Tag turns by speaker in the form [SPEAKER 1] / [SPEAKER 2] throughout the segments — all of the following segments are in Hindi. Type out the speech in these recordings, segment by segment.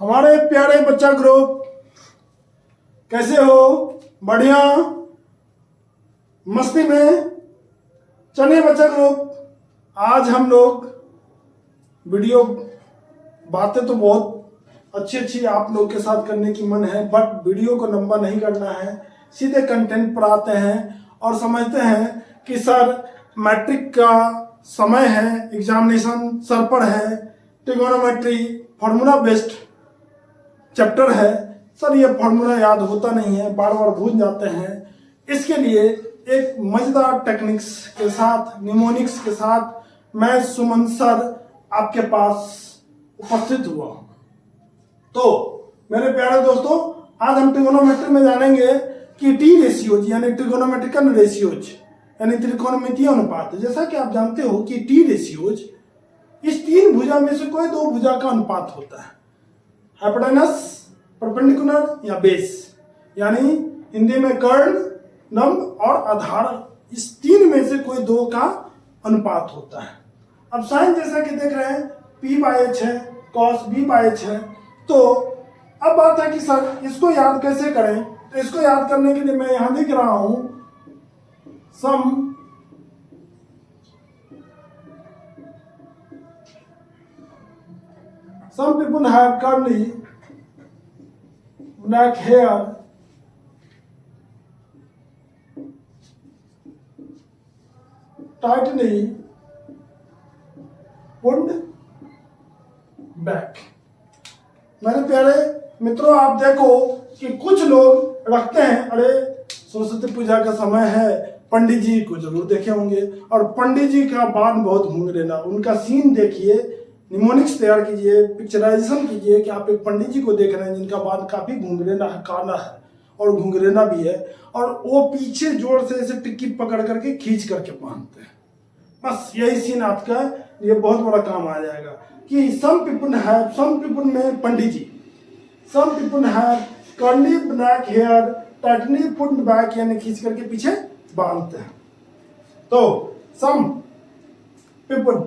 [SPEAKER 1] हमारे प्यारे बच्चा ग्रुप कैसे हो? बढ़िया, मस्ती में। चलिए बच्चा ग्रुप, आज हम लोग वीडियो बातें तो बहुत अच्छी अच्छी आप लोग के साथ करने की मन है, बट वीडियो को लंबा नहीं करना है। सीधे कंटेंट पर आते हैं और समझते हैं कि सर मैट्रिक का समय है, एग्जामिनेशन सर पर है, ट्रिगोनोमेट्री फार्मूला बेस्ड चैप्टर है। सर ये फार्मूला याद होता नहीं है, बार बार भूल जाते हैं। इसके लिए एक मजेदार टेक्निक्स के साथ, निमोनिक्स के साथ मैं सुमन सर आपके पास उपस्थित हुआ हूं। तो मेरे प्यारे दोस्तों, आज हम ट्रिगोनोमेट्री में जानेंगे कि टी रेशियोज यानी ट्रिगोनोमेट्रिकल रेशियोज यानी त्रिकोणमितीय अनुपात। जैसा कि आप जानते हो कि टी रेशियोज इस तीन भुजा में से कोई दो भुजा का अनुपात होता है, हाइपोटेनस, परपेंडिकुलर या बेस, यानी हिंदी में कर्ण, लंब और आधार। इस तीन में से कोई दो का अनुपात होता है। अब साइन जैसा कि देख रहे हैं p/h है, cos b/h है। तो अब बात है कि सर इसको याद कैसे करें? तो इसको याद करने के लिए मैं यहां लिख रहा हूं some people have curly black hair, tightly pulled back। मेरे प्यारे मित्रों, आप देखो कि कुछ लोग रखते हैं, अरे सरस्वती पूजा का समय है, पंडित जी को जरूर देखे होंगे, और पंडित जी का बाल बहुत घुंघरेला। उनका सीन देखिए, निमोनिक्स तैयार कीजिए, पिक्चराइजेशन कीजिए कि आप एक पंडित जी को देख रहे हैं जिनका बाल काफी घुंघरेला है, काला है और घुंघरेला भी है, और वो पीछे जोर से ऐसे टिक्की पकड़ करके खींच करके बांधते हैं। बस यही सीन आपका ये बहुत बड़ा काम आ जाएगा कि सम पीपल में Pandit ji, some people have curly black hair tightly pulled back, यानी खींच करके पीछे बांधते हैं। तो सम पीपल,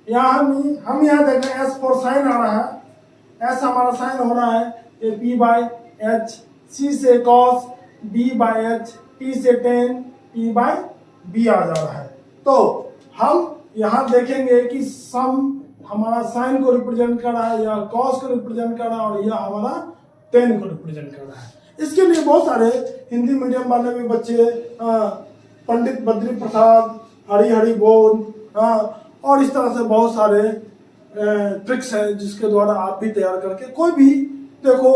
[SPEAKER 1] यहाँ हम यहाँ देख रहे हैं एस फॉर साइन आ रहा है, एस हमारा साइन हो रहा है, ये p/h, c से cos, b/h, t से tan, p/b आ जा रहा है। तो हम यहाँ देखेंगे कि सम हमारा साइन को रिप्रेजेंट कर रहा है, या कॉस को रिप्रेजेंट कर रहा है, और यह हमारा टेन को रिप्रेजेंट कर रहा है। इसके लिए बहुत सारे हिंदी मीडियम वाले भी बच्चे, पंडित बद्री प्रसाद, हरी बोल, और इस तरह से बहुत सारे ट्रिक्स हैं जिसके द्वारा आप भी तैयार करके कोई भी, देखो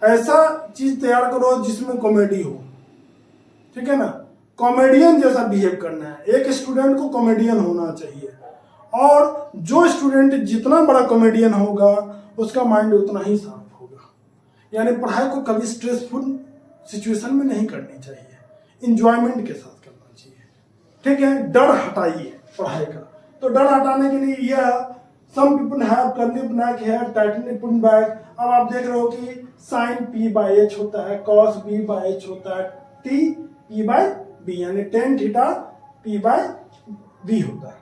[SPEAKER 1] ऐसा चीज तैयार करो जिसमें कॉमेडी हो, ठीक है ना। कॉमेडियन जैसा बिहेव करना है, एक स्टूडेंट को कॉमेडियन होना चाहिए, और जो स्टूडेंट जितना बड़ा कॉमेडियन होगा उसका माइंड उतना ही शार्प होगा। यानी पढ़ाई को कभी स्ट्रेसफुल सिचुएशन में नहीं करनी चाहिए, इंजॉयमेंट के साथ करना चाहिए, ठीक है। डर हटाइए पढ़ाई का। तो डर हटाने के लिए यह some people have curly black hair tightly pulled back. अब आप देख रहे हो कि साइन p/h होता है, cos b/h होता है, t p/b, यानी tan थीटा p/b होता है।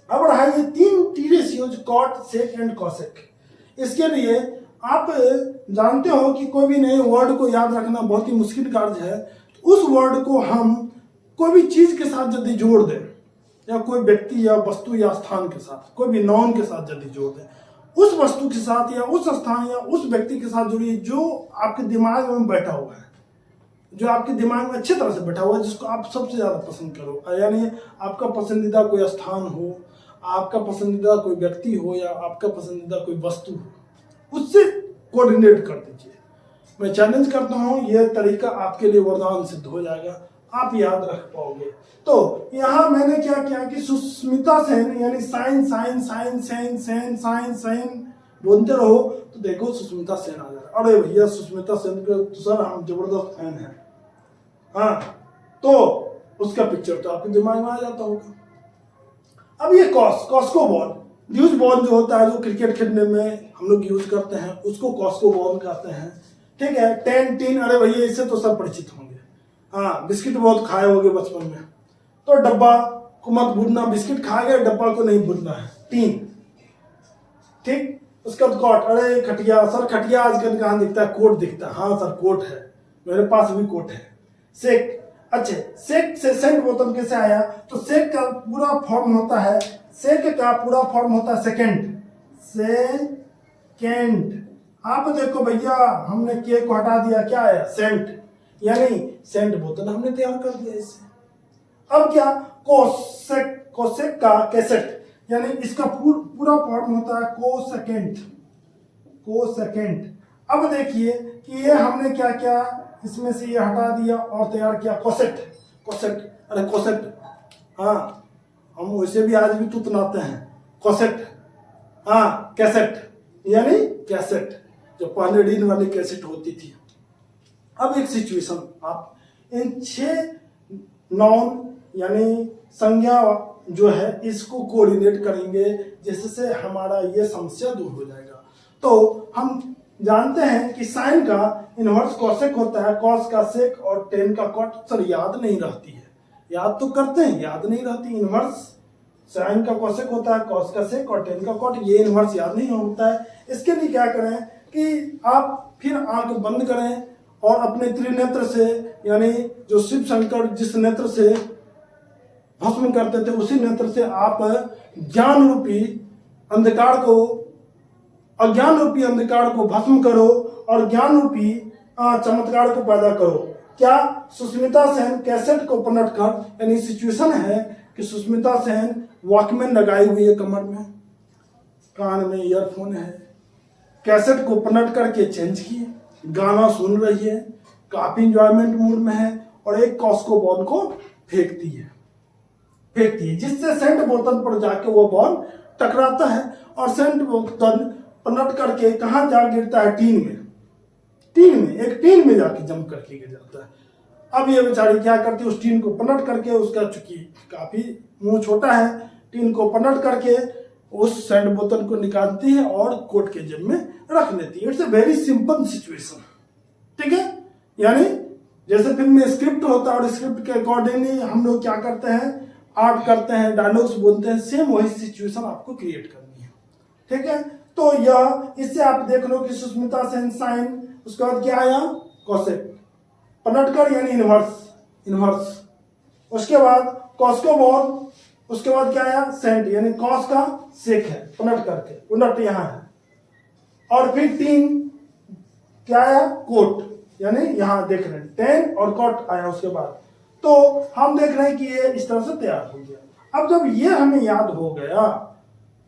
[SPEAKER 1] अब रहा ये तीन T ratios, cot, sec and cosec. इसके लिए आप जानते हो कि कोई भी नए वर्ड को याद रखना बहुत ही मुश्किल कार्य है। उस वर्ड को हम कोई भी चीज के साथ यदि जोड़ दें, या कोई व्यक्ति या वस्तु या स्थान के साथ, कोई भी नाउन के साथ यदि जोड़ दें, उस वस्तु के साथ या उस स्थान या उस व्यक्ति के साथ जुड़िए जो आपके दिमाग में बैठा हुआ है, जो आपके दिमाग में अच्छी तरह से बैठा हुआ है, जिसको आप सबसे ज्यादा पसंद करो। यानी आपका पसंदीदा कोई स्थान हो, आपका पसंदीदा कोई व्यक्ति हो, या आपका पसंदीदा कोई वस्तु हो, उससे कोऑर्डिनेट कर दीजिए। मैं चैलेंज करता हूं, यह तरीका आपके लिए वरदान सिद्ध हो जाएगा, आप याद रख पाओगे। तो यहां मैंने क्या किया कि सुस्मिता सेन, यानी sine sine sine Sen Sen sine Sen बोलते रहो तो देखो सुस्मिता सेन आ जाएगा। अरे भैया सुस्मिता सेन के तो सर हम जबरदस्त फैन हैं, हाँ, तो उसका पिक्चर तो आपके दिमाग में आ जाता होगा। अब ये कॉस्को बॉल, ड्यूज बॉल जो होता है, जो क्रिकेट खेलने में हम लोग यूज करते हैं, उसको कॉस्को बॉल कहते हैं, ठीक है। 10 टीन, अरे भैया इससे तो सब परिचित होंगे, हाँ, बिस्किट बहुत खाए होंगे बचपन में। तो डब्बा को मत भूलना, बिस्किट खा गए, डब्बा को नहीं भूलना है, 3, ठीक। उसका कॉट, अरे खटिया सर, खटिया आजकल कहाँ दिखता है, कोट दिखता है। हाँ सर कोट है, मेरे पास भी कोट है। सेक, अच्छा सेक से सेंट बोतल कैसे आया, तो सेक का पूरा फॉर्म होता है, सेक का पूरा फॉर्म होता है सेकेंड, सेकेंड। आप देखो भैया हमने के को हटा दिया, क्या आया सेंट, यानी सेंट बोतल हमने तैयार कर दिया इससे। अब क्या, कोसेक, कोसेक का कैसेट, यानी इसका पूरा फॉर्म होता है कोसेकेंट, कोसेकेंट। अब देखिए कि ये हमने क्या क्या इसमें से ये हटा दिया और तैयार किया कोसेट, कोसेट, अरे कोसेट, हाँ हम वैसे भी आज भी तुतनाते हैं कोसेट, हाँ कैसेट, यानी कैसेट, जो पहले रील वाली कैसेट होती थी। अब एक सिचुएशन, आप इन 6 नाउन यानी संज्ञा जो है इसको कोऑर्डिनेट करेंगे, जिससे हमारा ये समस्या दूर हो जाएगा। तो हम जानते हैं कि साइन का इनवर्स कोसेक होता है, कॉस का सेक और टेन का कॉट। सर याद नहीं रहती है, याद तो करते हैं, याद नहीं रहती। इनवर्स साइन का कोसेक होता है, कॉस का सेक और टेन का कॉट, ये इनवर्स याद नहीं होता है। इसके लिए क्या करें कि आप फिर आंख बंद करें और अपने त्रिनेत्र से, यानी जो शिव शंकर जिस नेत्र से भस्म करते थे उसी नेत्र से आप ज्ञान रूपी अंधकार को, अज्ञान रूपी अंधकार को भस्म करो और ज्ञान रूपी चमत्कार को पैदा करो। क्या, सुष्मिता सेन कैसेट को पलट कर, यानी सिचुएशन है कि सुष्मिता सेन वॉकमैन लगाई हुई है कमर में, कान में ईयरफोन है, कैसेट को पलट करके चेंज किए, गाना सुन रही है, काफी इंजॉयमेंट मूड में है और एक कॉस्को बॉल को फेंकती है, जिससे सेंट बोतल पर जाके वो बॉल टकराता है और सेंट बोतल पलट करके कहाँ जा गिरता है, टीन में, एक टीन में जाके जंप करके गिर जाता है। अब ये बेचारी क्या करती है, उस टीन को पलट करके, उसका चूंकि काफी मुंह छोटा है, टीन को पलट करके उस सेंट बोतल को निकालती है और कोट के जेब में रख लेती है। It's a very simple situation, ठीक है। यानी जैसे फिल्म में स्क्रिप्ट होता है और स्क्रिप्ट के अकॉर्डिंगली हम लोग क्या करते हैं, आर्ट करते हैं, डायलॉग्स बोलते हैं, सेम वही सिचुएशन आपको क्रिएट करनी है, ठीक है। तो यह, इससे आप देख लो कि सुष्मिता सेन साइन, उसके बाद क्या आया कोसेक, पलटकर यानी इनवर्स, उसके बाद कॉस्को बॉल, उसके बाद क्या आया सेंट, यानी कॉस का सेक है, पलट करके उलट यहाँ है, और फिर 3 क्या आया कोट, यानी यहाँ देख रहे हैं 10 और कॉट आया उसके बाद। तो हम देख रहे हैं कि ये इस तरह से तैयार हो गया। अब जब ये हमें याद हो गया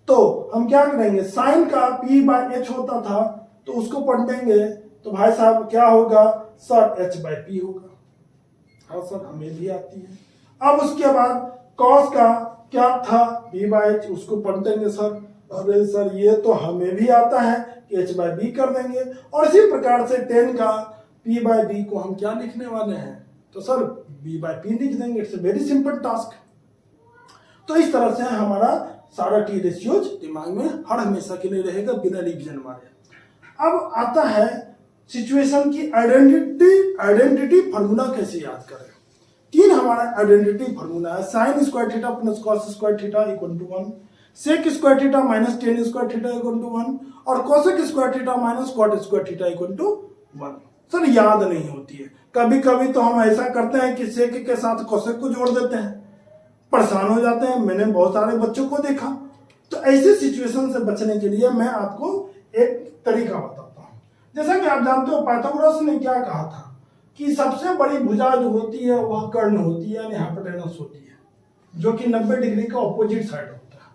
[SPEAKER 1] तो हम क्या करेंगे, साइन का P/H होता था तो उसको पढ़ेंगे तो भाई साहब क्या होगा सर, H/P होगा। हाँ सर हमें भी आती है। अब उसके बाद कॉस का क्या था, B/H, उसको पढ़ेंगे सर, अरे सर ये तो हमें भी आता है कि H/B कर देंगे। और इसी प्रकार से 10 का P/B को हम क्या लिखने वाले हैं, तो सर B/P लिख देंगे। It's very simple task. तो इस तरह से हमारा सारा टी रेशियोज दिमाग में हर हमेशा के लिए रहेगा बिना रिवीजन मारे। अब आता है सिचुएशन की आइडेंटिटी फार्मूला कैसे याद करें। 3 हमारा आइडेंटिटी फार्मूला है, sine square theta plus cos square theta equal to 1, sec square theta minus tan square theta equal to 1 और cosec square theta minus cot square theta equal to 1। Sir याद नहीं होती है, कभी कभी तो हम ऐसा करते हैं कि सेक के साथ कोसेक को जोड़ देते हैं, परेशान हो जाते हैं। मैंने बहुत सारे बच्चों को देखा। तो ऐसे सिचुएशन से बचने के लिए मैं आपको एक तरीका बताता हूँ। जैसा कि आप जानते हो पाइथागोरस ने क्या कहा था कि सबसे बड़ी भुजा जो होती है वह कर्ण होती है, यानी हाइपोटेनस होती है, जो कि 90 डिग्री का ऑपोजिट साइड होता है।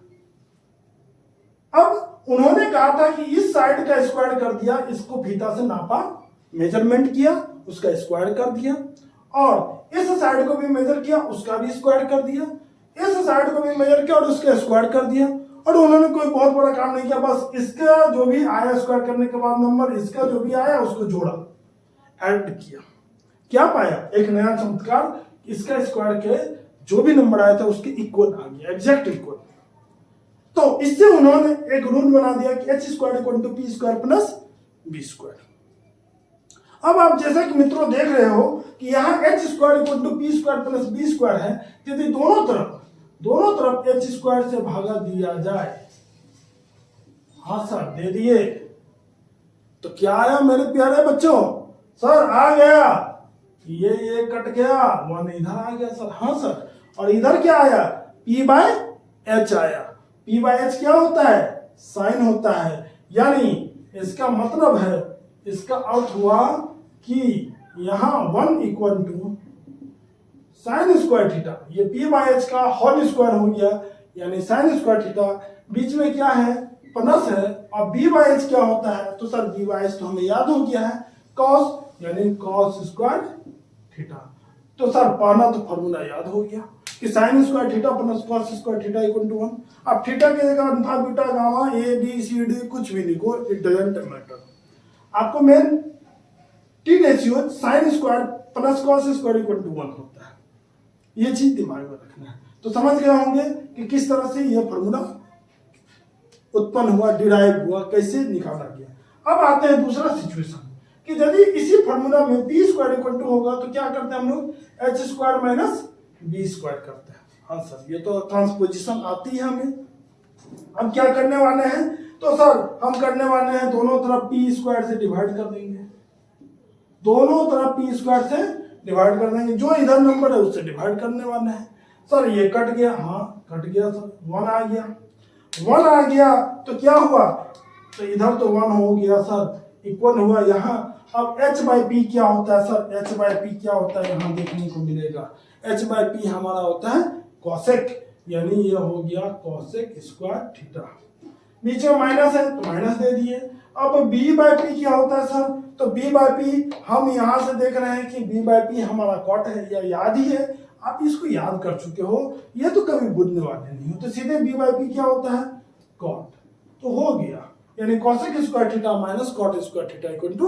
[SPEAKER 1] अब उन्होंने कहा था कि इस साइड का स्क्वायर कर दिया, इसको फीता से नापा, मेजरमेंट किया, उसका स्क्वायर कर दिया, और इस साइड को भी मेजर किया, उसका भी स्क्वायर कर दिया, इस साइड को भी मेजर किया और उसका स्क्वायर कर दिया। और उन्होंने कोई बहुत बड़ा काम नहीं किया, बस इसका जो भी आया स्क्वायर करने के बाद नंबर, इसका जो भी आया उसको जोड़ा, ऐड किया, क्या पाया, एक नया चमत्कार, इसका स्क्वायर के जो भी नंबर आया था उसके इक्वल आ गया, एग्जैक्ट इक्वल। तो इससे उन्होंने एक रूल बना दिया कि h square equal to P square plus B square. अब आप जैसा कि मित्रों देख रहे हो कि यहाँ h square equal to P square plus B square है, यदि दोनों तरफ h स्क्वायर से भागा दिया जाए हाँ सर दे दिए। तो क्या आया मेरे प्यारे बच्चों? सर आ गया, ये कट गया, 1 इधर आ गया सर। हाँ सर, और इधर क्या आया? P बाय एच आया। P बाय एच क्या होता है? साइन होता है। यानी इसका मतलब है, इसका अर्थ हुआ कि यहां 1 equal to sine square theta, ये P बाय एच का होल स्क्वायर हो गया, यानी साइन स्क्वायर थीटा। बीच में क्या है? प्लस है। और बी बाय एच क्या होता है? तो सर बी बाय एच तो हमें याद हो गया है, कॉस, यानी कॉस स्क्वायर थीटा। तो सर पाना तो फॉर्मूला याद हो गया कि sine square theta plus cos square theta equal to 1। अब थीटा के जगह alpha beta gamma A B C D कुछ भी लिखो, इट डजंट मैटर। आपको main T ratio sine square plus cos square equal to 1 होता है, ये चीज दिमाग में रखना है। तो समझ गए होंगे कि किस तरह से यह फॉर्मूला उत्पन्न हुआ, डिराइव हुआ, कैसे निकाला गया। अब आते हैं दूसरा सिचुएशन कि यदि इसी फॉर्मूला में बी स्क्वायर इक्वल टू होगा तो क्या करते हैं हम लोग? H square minus B square करते हैं। हाँ सर, ये तो ट्रांसपोजिशन आती है हमें। अब क्या करने वाले हैं? तो सर हम करने वाले हैं दोनों तरफ पी स्क्वायर से डिवाइड कर देंगे, दोनों तरफ पी स्क्वायर से डिवाइड कर देंगे, जो इधर नंबर है उससे डिवाइड करने वाले हैं। सर ये कट गया, हाँ कट गया सर, 1 आ गया, 1 आ गया तो क्या हुआ? तो इधर तो 1 हो गया सर, इक्वल हुआ यहाँ। अब h बाई पी क्या होता है सर? h बाई पी क्या होता है यहाँ देखने को मिलेगा। h बाई पी हमारा होता है कॉसेक, यानी ये हो गया कॉसेक स्क्वायर थीटा। बीच में माइनस है तो माइनस दे दिए। अब b बाई पी क्या होता है सर? तो b बाई पी हम यहाँ से देख रहे हैं कि b बाई पी हमारा कॉट है, या याद ही है, आप इसको याद कर चुके हो, ये तो कभी भूलने वाले नहीं हो। तो सीधे b बाई पी क्या होता है? कॉट। तो हो गया, यानी cosec square theta minus cot square theta equal to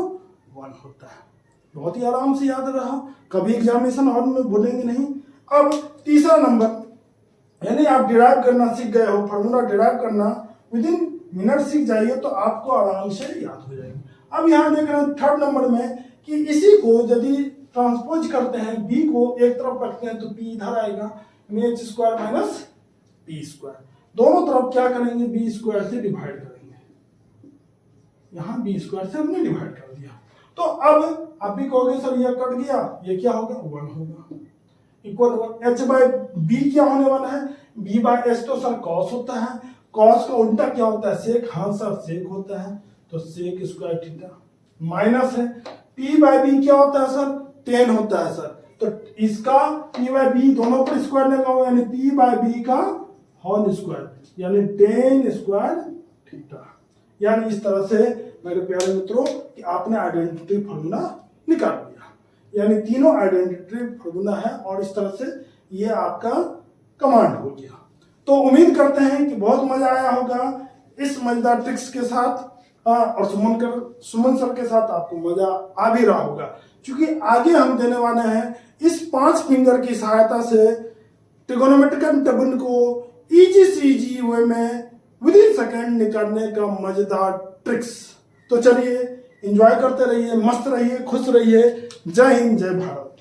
[SPEAKER 1] 1 होता है। बहुत ही आराम से याद रहा, कभी एग्जामिनेशन हॉल में भूलेंगे नहीं। अब तीसरा नंबर, यानी आप डिराइव करना सीख गए हो, फार्मूला डिराइव करना विद इन मिनट सीख जाइए तो आपको आराम से याद हो जाएगी। अब यहाँ देख रहे हैं थर्ड नंबर में कि इसी को यदि ट्रांसपोज करते हैं, बी को एक तरफ रखते हैं तो पी इधर आएगा, H square minus P square. दोनों तरफ क्या करेंगे? बी स्क्वायर से डिवाइड करेंगे। यहाँ बी स्क्वायर से हमने डिवाइड कर दिया। तो अब आप भी कहोगे सर ये कट गया, ये क्या होगा? 1 होगा, इक्वल 1। एच बाई बी क्या होने वाला है? बी बाई एच तो सर कॉस होता है, कॉस का उल्टा क्या होता है? सेक। हाँ सर सेक होता है, तो सेक स्क्वायर थीटा माइनस है। पी बाई बी क्या होता है सर? टेन होता है सर, तो इसका पी बाई बी दोनों पर स्क्वायर लगाओ, यानी पी बाई बी का होल स्क्वायर, यानी 10 स्क्वायर थीटा। यानी इस तरह से मेरे प्यारे मित्रों कि आपने आइडेंटिटी फॉर्मूला निकाल लिया, यानी तीनों आइडेंटिटी फॉर्मूला है और इस तरह से ये आपका कमांड हो गया। तो उम्मीद करते हैं कि बहुत मजा आया होगा इस मजेदार ट्रिक्स के साथ, और सुमन सर के साथ आपको मजा आ भी रहा होगा, क्योंकि आगे हम देने वाले हैं इस 5 फिंगर की सहायता से ट्रिगोनोमेट्रिकल टेबल को इजी से इजी वे में विद इन सेकेंड निकालने का मजेदार ट्रिक्स। तो चलिए एंजॉय करते रहिए, मस्त रहिए, खुश रहिए। जय हिंद, जय भारत।